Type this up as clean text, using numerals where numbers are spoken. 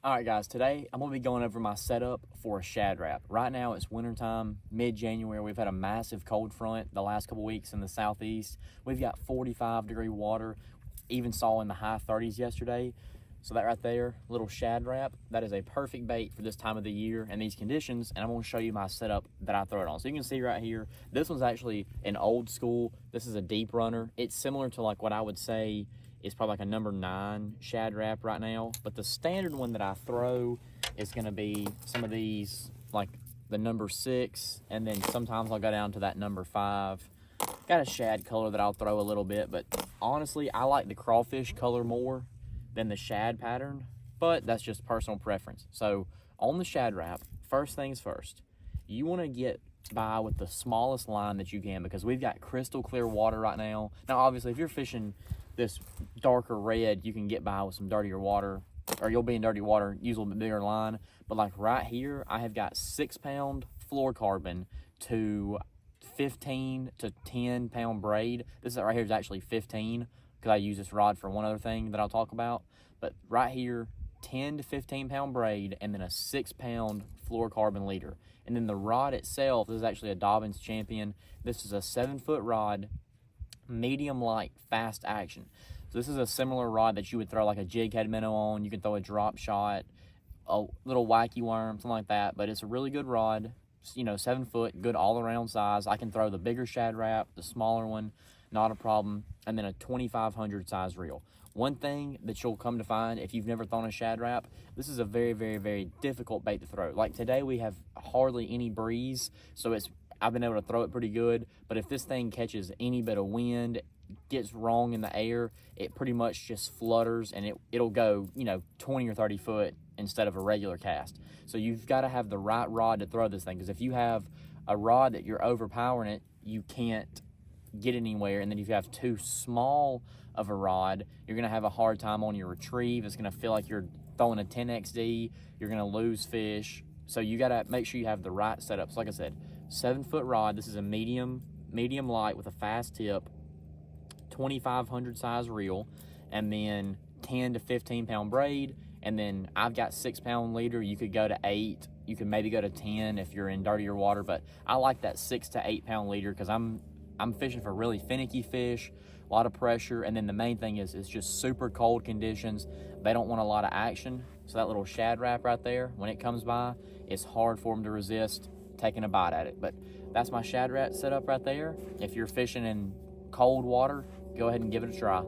All right, guys, today I'm going to be going over my setup for a shad wrap. Right now it's wintertime, mid-January. We've had a massive cold front the last couple weeks in the southeast. We've got 45-degree water, even saw in the high 30s yesterday. So that right there, little shad wrap, that is a perfect bait for this time of the year and these conditions, and I'm going to show you my setup that I throw it on. So you can see right here, this one's actually an old school. This is a deep runner. It's similar to like what I would say is probably like a number 9 shad wrap right now, but the standard one that I throw is going to be some of these, like the number 6, and then sometimes I'll go down to that number 5. Got a shad color that I'll throw a little bit, but honestly I like the crawfish color more than the shad pattern, but that's just personal preference. So on the shad wrap, first things first, you want to get by with the smallest line that you can, because we've got crystal clear water right now. Now obviously if you're fishing this darker red, you can get by with some dirtier water, or you'll be in dirty water, use a little bit bigger line. But like right here, I have got 6-pound fluorocarbon to 15 to 10 pound braid. This right here is actually 15 because I use this rod for one other thing that I'll talk about. But right here, 10 to 15 pound braid, and then a 6-pound fluorocarbon leader. And then the rod itself, this is actually a Dobbins Champion. This is a 7-foot rod, medium light, fast action. So this is a similar rod that you would throw like a jig head minnow on. You can throw a drop shot, a little wacky worm, something like that. But it's a really good rod, you know, 7 foot, good all around size. I can throw the bigger shad wrap, the smaller one, not a problem. And then a 2500 size reel. One thing that you'll come to find if you've never thrown a shad wrap, this is a very, very, very difficult bait to throw. Like today we have hardly any breeze, so I've been able to throw it pretty good. But if this thing catches any bit of wind, gets wrong in the air, it pretty much just flutters and it'll go, you know, 20 or 30 foot instead of a regular cast. So you've got to have the right rod to throw this thing, because if you have a rod that you're overpowering it, you can't get anywhere. And then if you have too small of a rod, you're going to have a hard time on your retrieve. It's going to feel like you're throwing a 10XD. You're going to lose fish. So you got to make sure you have the right setup. So like I said, 7-foot rod. This is a medium light with a fast tip, 2500 size reel, and then 10 to 15 pound braid. And then I've got 6-pound leader. You could go to 8. You could maybe go to 10 if you're in dirtier water, but I like that 6 to 8 pound leader because I'm fishing for really finicky fish, a lot of pressure, and then the main thing is it's just super cold conditions. They don't want a lot of action. So that little shad wrap right there, when it comes by, it's hard for them to resist taking a bite at it. But that's my shad wrap setup right there. If you're fishing in cold water, go ahead and give it a try.